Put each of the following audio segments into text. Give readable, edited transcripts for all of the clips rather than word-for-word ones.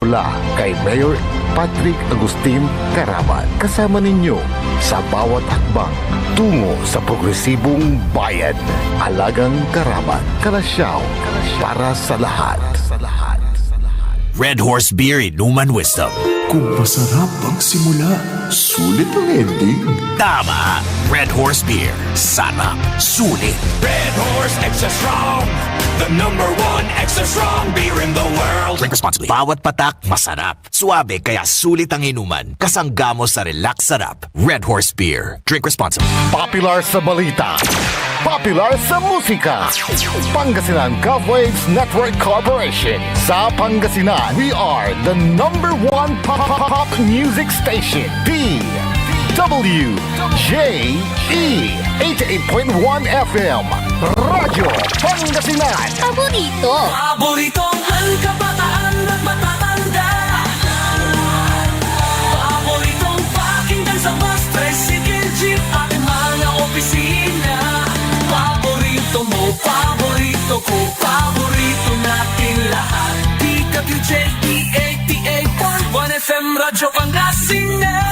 Mula kay Mayor Patrick Agustin Caraman, kasama ninyo sa bawat hakbang tungo sa progresibong bayan. Alagang Caraman, Kalasyaw, para sa lahat. Red Horse Beer Inuman Wisdom. Kung masarap ang simula, sulit ang ending. Tama! Red Horse Beer. Sarap. Sulit. Red Horse Extra Strong, the #1 extra strong beer in the world. Drink responsibly. Bawat patak, masarap. Suabe, kaya sulit ang inuman. Kasanggamo sa relax sarap. Red Horse Beer. Drink responsibly. Popular sa balita, popular sa musika. Pangasinan Waves Network Corporation. Sa Pangasinan, we are the #1 pop music station. DWJE 88.1 FM. Radyo Pangasinan. Paborito. Paboritong kabataan at matatanda. Paboritong pakinggan sa bus, tricycle, jeep at mga opisina. Paborito mo, paborito ko, paborito natin lahat. DWJE 88.1 FM, Radyo Pangasinan.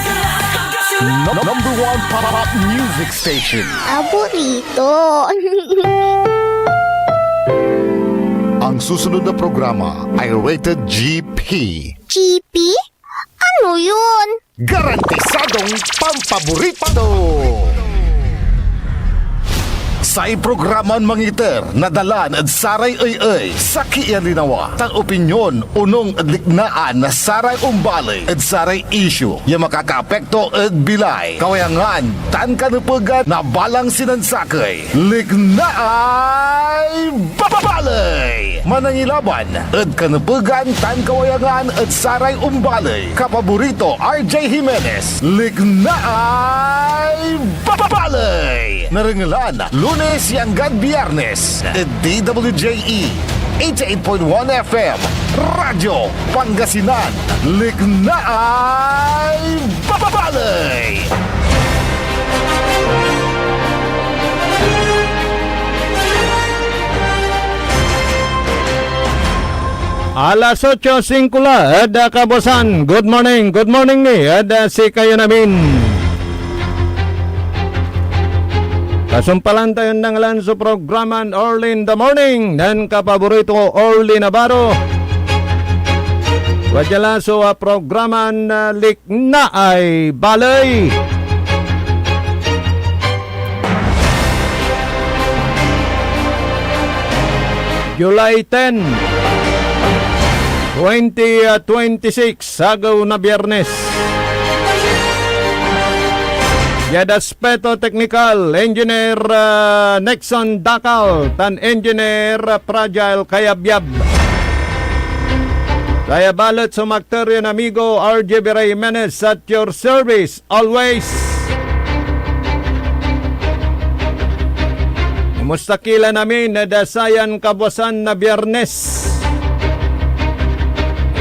#1 pop music station. Paborito. Ang susunod na programa ay rated GP. GP? Ano yun? Garantisadong pampaborito! Sa iprograman mangiter, nadalan at saray ay sa kialinawa. Tang opinyon, unong adliknaan na saray umbalay at saray issue. Yung makakaapekto at bilay. Kawayangan, tan kanupugan na balang sinansakay. Liknaay babalay! Manangilaban at kanupugan, tan kawayangan at saray umbalay. Kapaborito, RJ Jimenez. Liknaay babalay! Narangalan, Lunes hanggang Biyernes, DWJE 88.1 FM, Radyo Pangasinan, Liknaay babalay! Alas 8:05 ada kabosan. Good morning ni. Ada si kayo namin. Kasumpalan tayo ng lan sa programan Early in the Morning dan kapaborito ko Early Navarro. Wadjala so programan Likna ay Balay. July 10, 2026, sagaw na Biyernes. Yadaspeto Technical, Engineer Nexon Dakal, tan Engineer Fragile Kayabyab. Kaya balot sa Macterian amigo RJ Jimenez at your service always. Mustakila namin na dasayan kabuasan na Biyernes.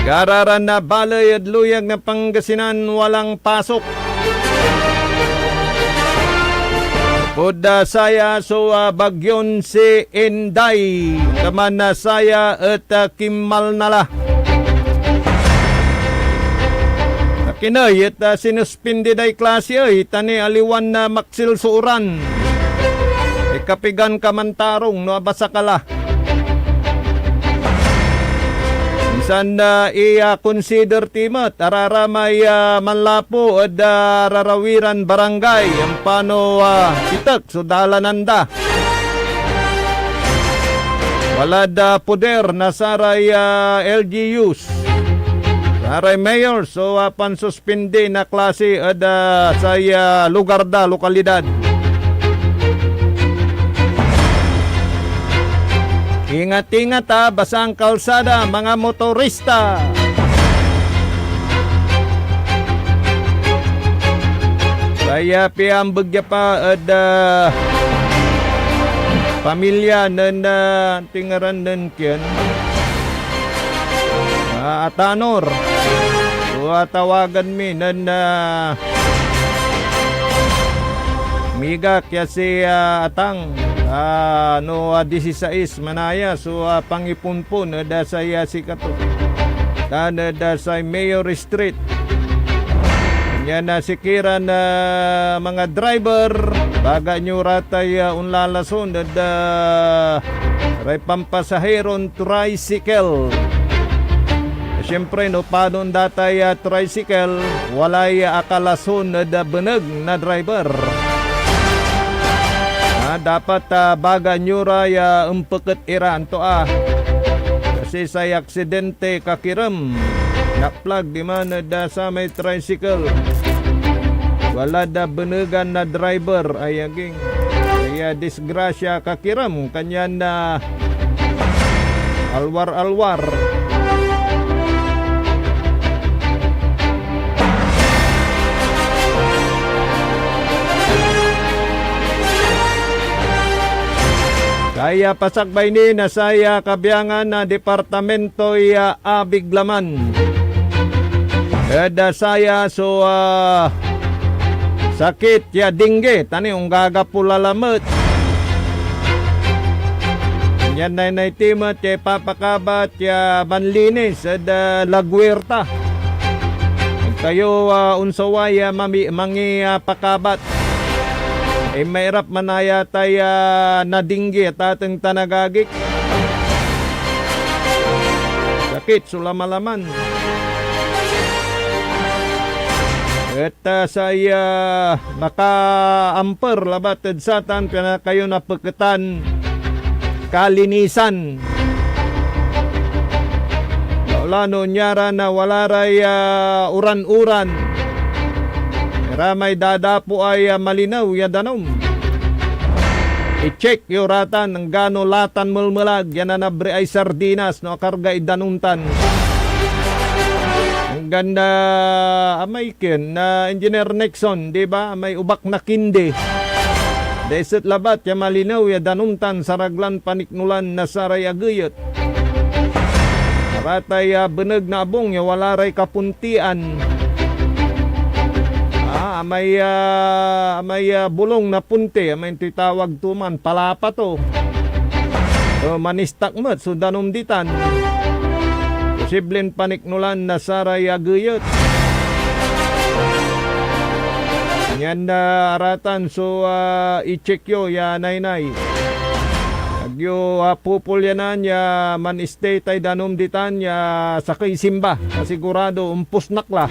Gararan na balay at luyag na Pangasinan walang pasok. Puda saya so bagyon si Inday. Kaman na saya at Kimal nala. Kinay at sinuspindi day klase ay tani aliwan na maksil suuran. Ikapigan kamantarong no abasa kala. Minsan i-consider timat araramay manlapo at rarawiran barangay ang pano itak so dalananda. Wala da poder na saray LGUs. Saray mayor so pansuspindi na klase at sa lugar da lokalidad. Ingat-ingat basang kalsada mga motorista. Kaya piambag pa ada pamilya na tingaran nan kian. Atanor. So tawagan mi nan miga kya si Atang. 16 manaya so pangipunpun da saya si kato. tanad sa Mayor Street. Yan na sikiran na mga driver baga nyo ratay unlalason at ray pampasaheron tricycle. Siyempre no paano datay tricycle walay akalason at beneg na driver. Dapat baga nyo ray umpeket iran to kasi say aksidente kakiram nakplag di man da sa may tricycle wala da benegan na driver ay aging kaya disgrasya kakiram kanyan na alwar-alwar. Kaya pasakbay ni nasaya kabiyangan na departamento abiglaman. Eda saya so sakit ya dingge tani ung gagapulalamet. Yan na timat ya papakabat ya banlinis eda lagwerta. Kayo unsawaya mangi pakabat. Mayrap manaya tayo nadinggi at ating tanagagik. Sakit, sulamalaman. At saya maka-amper labatid satan kaya kayo napaketan kalinisan. Wala no nyara na wala ray uran-uran. Ramay dadapo ay malinaw ya danom. I-check yung ratan ng gano latan mulmulag yan na nabre ay sardinas no karga idanuntan. Ang ganda amay ken na Engineer Nixon, di ba? May ubak na kindi. Deset labat ya malinaw ya danuntan saraglan paniknulan na saray aguyot. Ratay beneg na abong ya wala ray kapuntian. May bulong na punti, may titawag tuman palapa to. Manistak met sudanom ditan. Posibleng paniknulan na saray aguyot. Yan na aratan so i-check yo ya naynay. Agyo pupulyanan ya manistay tay danom ditan ya sakay simba. Sigurado umpos nakla.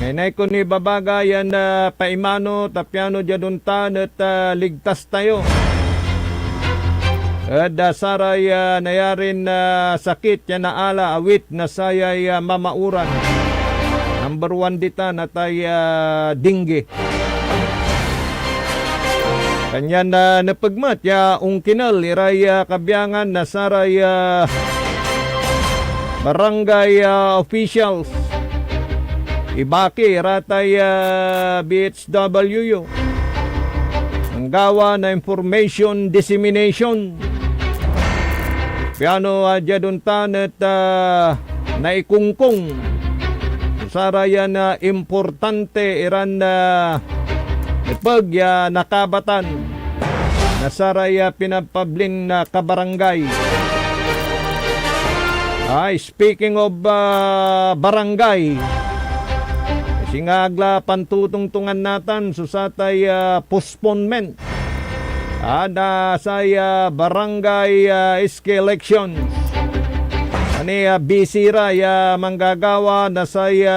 Ngayon ko ni babaga yan paimano tapiano jaduntan at ligtas tayo. At saray nayarin sakit yan na ala awit na sayay mamauran. Number 1 dita na tay dingge. Kanyan napagmat ya ungkinal iray kabiyangan na saray barangay officials. Ibaki ratay BHW ang gawa na information dissemination piano jaduntan at naikungkung saraya na importante iran na ipag nakabatan na saraya pinapablin na kabarangay. Speaking of barangay, singagla pantutungtungan natin susatay postponement ada saya barangay SK elections ani bisira ya manggagawa na saya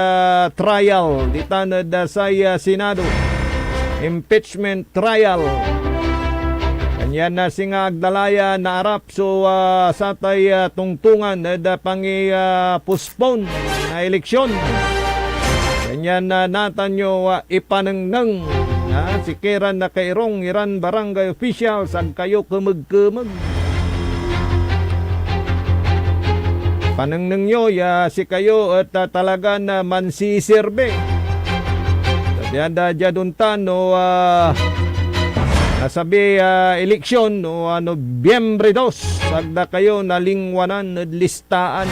trial ditana da saya Senado impeachment trial kanya na singagdalaya na arap so satay tungtungan da pangi postpone na eleksyon. Ganyan na natan nyo ipanengneng sikiran na kairong iran barangay officials ang kayo kumag-kumag. Panengneng nyo si kayo at talaga na mansisirbe. Diyan da jaduntan no nasabi eleksyon no Nobyembre 2 sagda kayo nalingwanan at listaan.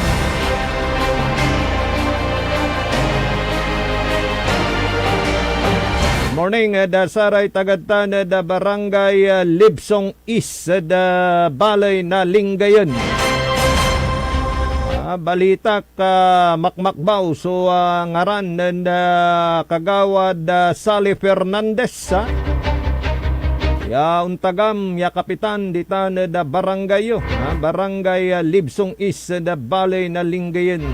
Morning, saray tagadtan da barangay Libsong East da balay na Lingayen. Balita ka makmakbaw so ngaran na kagawad Sally Fernandez ha. Ya untagam ya kapitan dita da barangay yo, barangay Libsong East da balay na Lingayen.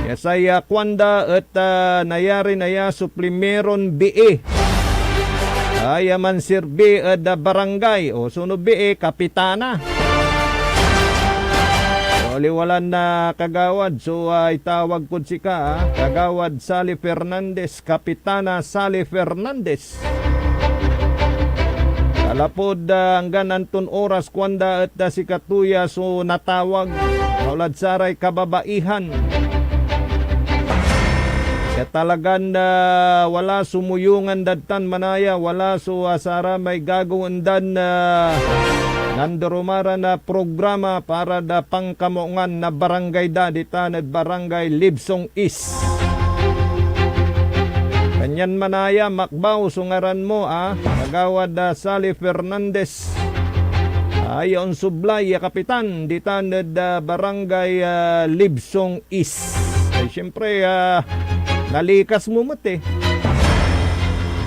Ya saya kwanda at nayari na ya suplimeron BE. Man sirbi da barangay o suno BE kapitana. Liwalan na kagawad so itawag ko si ka kagawad Sally Fernandez, Kapitana Sally Fernandez. Alapod hanggang antun oras kwanda at si katuya so natawag kaulad saray kababaihan. Kaya talagang wala sumuyungan dadtan manaya, wala so asara may gagawin dan nandurumara na programa para da pangkamongan na barangay da dita na barangay Libsong East. Kanyan manaya makbaw sungaran mo kagawad Sally Fernandez. Ayon sublay kapitan dita na barangay Libsong East. Ay syempre nalikas mo mati.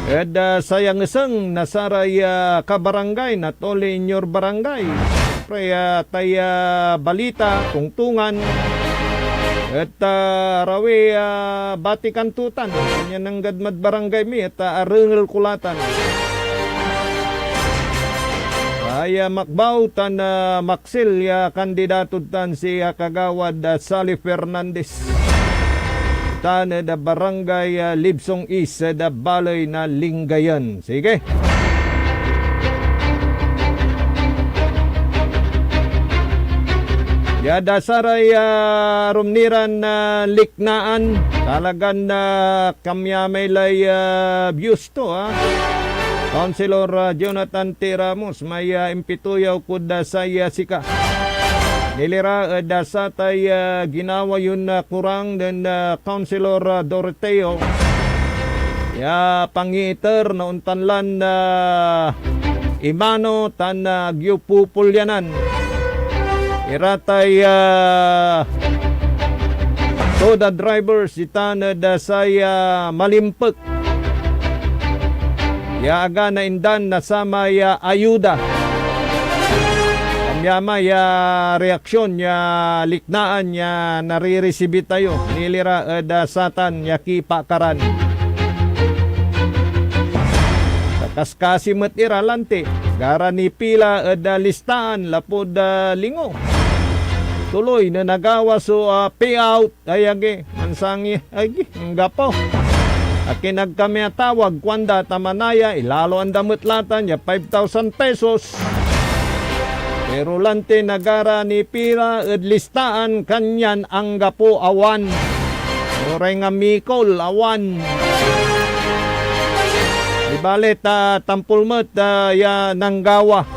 At sayang isang nasaray kabarangay, not only in your barangay. Siyempre tayo balita, tungtungan, at rawi batikan tutan. Yan ang gadmad barangay mi at arungal kulatan. Ay makbaw tan maksil kandidato tan si kagawad Sally Fernandez. Da barangay Libsong East da balay na Lingayen. Sige. Yada saray rumniran na liknaan talagan na kamyamelay views to Councilor Jonathan T. Ramos may impituyaw ko da saya sika. Nilira dasatay ginawa yun kurang dan Councilor Doroteo. Ya pangiter na untanlan na imano tan gyupupulyanan. Iratay to the drivers itan dasaya malimpek. Ya aga na indan na sama ayuda. Yama reaksyon ya liknaan ya narireceive tayo nilira dasatan ya kipakaran. Kaskasi met iralante gara ni pila listaan lapod lingo. Tuloy na nagawa so payout ayage mansangi agi ngapo. Akin nagkami tawag kwanda tamanaya ilalo ang damit latan ya 5,000 pesos. Pero lante nagara ni pira listaan kanyan ang gapo awan. Oray nga Mikol awan. Ibalit tampulmet ya nanggawa.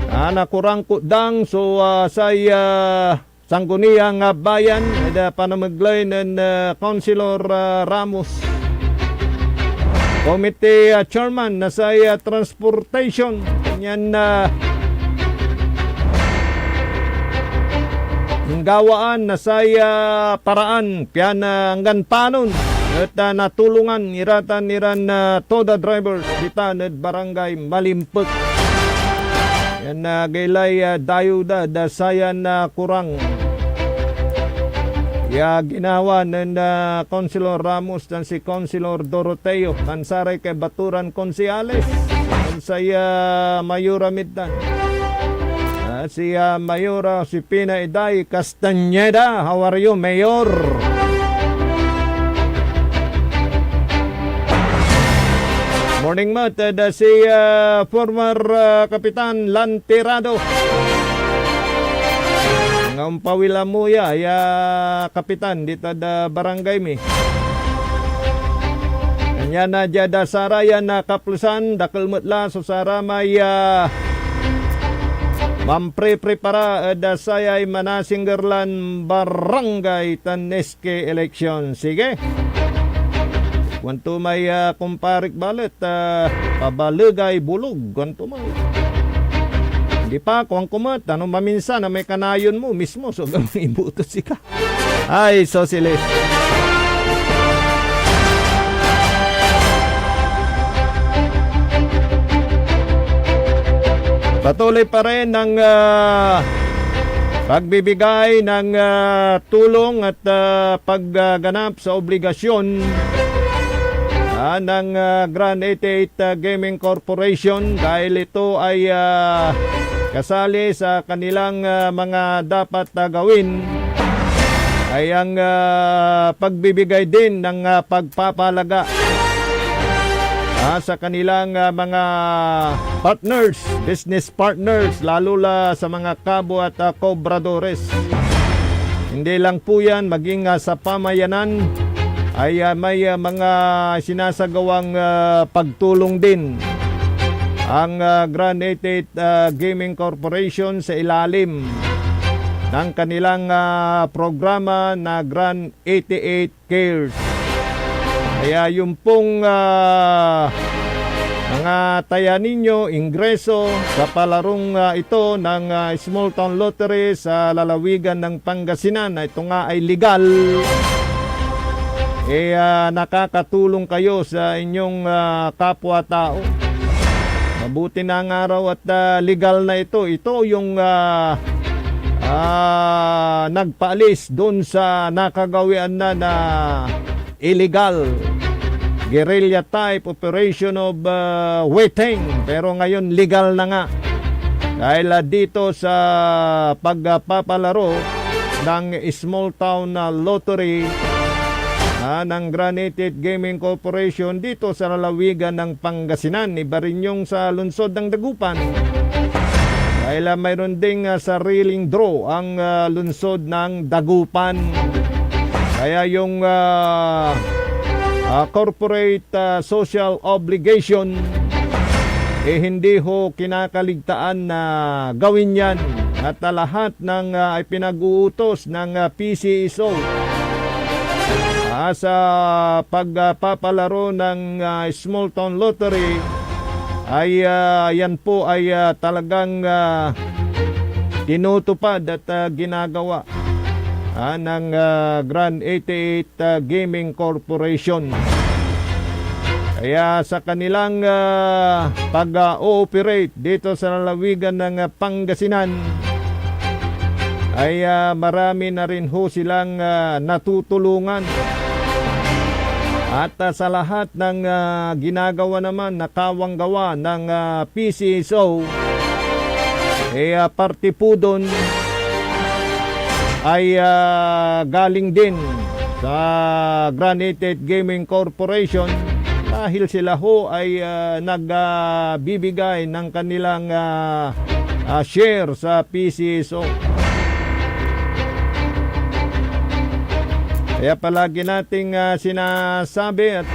Nakurang kudang so saya sangguniya nga bayan ada panamaglay ng Councilor Ramos. Committee Chairman na saya Transportation. Kanyan gawaan na saya paraan piana hanggang panon at natulungan iratan toda drivers dita na barangay Malimpek. Yan gaylay dayuda da saya na kurang ya ginawa ng Councilor Ramos dan si Councilor Doroteo kansaray kay Baturan Konsiales dan saya Mayura Middan. Si Mayora Sipina Iday Castañeda. How are you, Mayor? Morning, Matt. Si former Kapitan Lantirado. Ngampawila mo ya Kapitan dito da barangay mi. Kanya na jada saraya na kaplusan dakelmetla so saramay Mampre-prepara da sayay manasinggerlan barangay Taneske election. Sige. Kwanto may kumparik balit, pabalagay bulog. Kwanto may. Hindi pa, kung kumat, ano maminsan na may kanayon mo mismo, so gamang ibutos ka. Ay, sosilis. Patuloy pa rin ng pagbibigay ng tulong at pagganap sa obligasyon ng Grand 88 Gaming Corporation dahil ito ay kasali sa kanilang mga dapat gawin ay ang pagbibigay din ng pagpapalaga sa kanilang mga partners, business partners, lalo sa mga kabo at kobradores. Hindi lang po yan, maging sa pamayanan ay may mga sinasagawang pagtulong din ang Grand 88 Gaming Corporation sa ilalim ng kanilang programa na Grand 88 Cares. Kaya yung pong mga taya ninyo, ingreso sa palarong ito ng Small Town Lottery sa lalawigan ng Pangasinan, ito nga ay legal, nakakatulong kayo sa inyong kapwa-tao. Mabuti na ang araw at legal na ito. Ito yung nagpaalis doon sa nakagawian na illegal guerrilla type operation of waiting, pero ngayon legal na nga dahil dito sa pagpapalaro ng Small Town Lottery ng Grand 88 Gaming Corporation dito sa lalawigan ng Pangasinan. Iba rin yung sa lungsod ng Dagupan dahil mayroon ding sariling draw ang lungsod ng Dagupan. Kaya yung corporate social obligation hindi ho kinakaligtaan na gawin yan at lahat ng ipinag-uutos ng PCSO sa pagpapalaro ng Small Town Lottery ay yan po ay talagang tinutupad at ginagawa ng Grand 88 Gaming Corporation. Kaya sa kanilang pag-ooperate dito sa lalawigan ng Pangasinan ay marami na rin ho silang natutulungan. At sa lahat ng ginagawa naman na kawang-gawa ng PCSO parte po doon ay galing din sa Grand 88 Gaming Corporation dahil sila ho ay nagbibigay ng kanilang share sa PCSO. Kaya palagi nating sinasabi at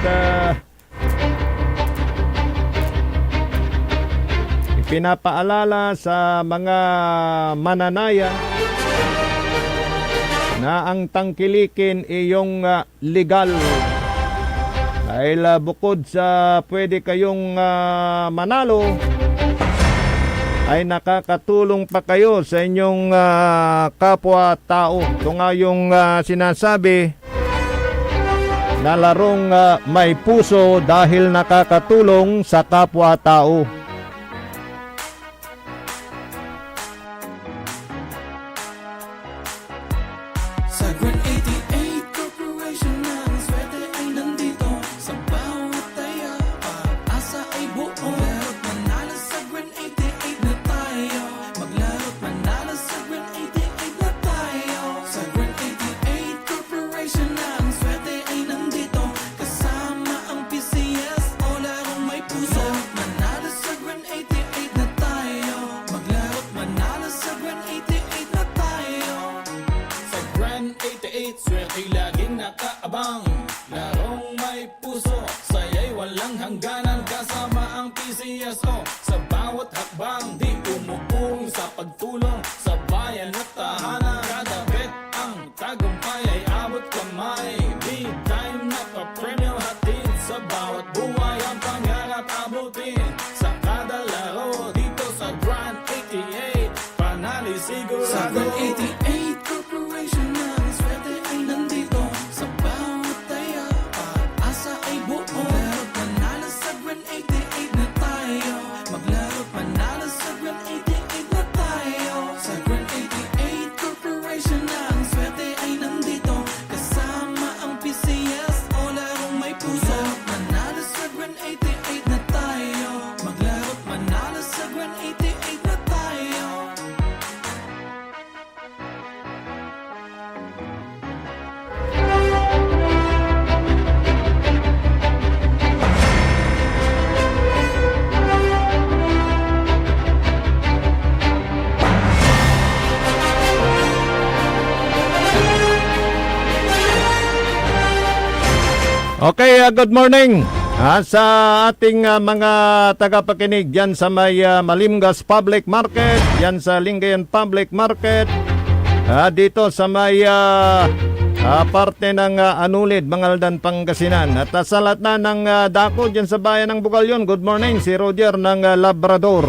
ipinapaalala sa mga mananaya na ang tangkilikin iyong legal. Dahil bukod sa pwede kayong manalo, ay nakakatulong pa kayo sa inyong kapwa-tao. Ito nga yung sinasabi na larong may puso dahil nakakatulong sa kapwa-tao. Sa Grand 88 Corporation ng swerte ay nandito. Sa bawat taya, pag-asa ay buo. Maglaro't manalo sa Grand 88 na tayo. Maglaro't manalo sa Grand 88 na tayo. Sa Grand 88 Corporation ng swerte ay nandito. Kasama ang PCS o larong may puso. Manalo sa Grand 88 na tayo. Maglaro't manalo sa Grand 88 na tayo. Sa Grand 88, swerte laging nakaabang. Larong may puso, saya'y walang hangganan. Kasama ang PCSO sa bawat hakbang. Di umuung sa pagtulong sa bayan at tahanan. Kada bet ang tagumpay ay abot kamay. Big time na pa-premyo hatid Sa Green 88 Corporation ang swerte ay nandito. Sa bawat taya, pag-asa ay buo. Maglaro't manalo sa Green 88 na tayo. Maglaro't manalo sa Green 88 na tayo. Sa Green 88 Corporation ang swerte ay nandito. Kasama ang PCS o larong may puso. Manalo sa Green 88 na tayo. Maglaro't manalo sa Green 88 na tayo. Okay, good morning. Sa ating mga tagapakinig dyan sa may Malimgas Public Market, dyan sa Lingayen Public Market, dito sa may parte ng Anulid, Mangaldan, Pangasinan. At sa lahat na ng dako dyan sa bayan ng Bugalyon, good morning, si Roger ng Labrador.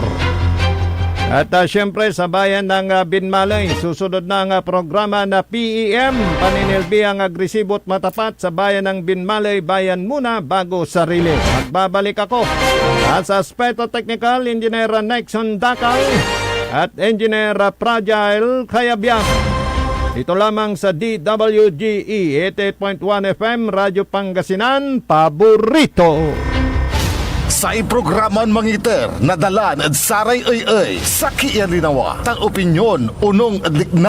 At syempre sa bayan ng Binmalay, susunod na ang programa na PEM, paninilbi ang agresibo at matapat sa bayan ng Binmalay, bayan muna bago sarili. Magbabalik ako sa aspeto technical, Engineer Nixon Dakal at Engineer Fragile Kayabyang. Ito lamang sa DWGE 88.1 FM, Radyo Pangasinan, paborito. Sa iprograman mangiter, nadalan at saray ay sa kialinawa. Tang opinyon, unong ligna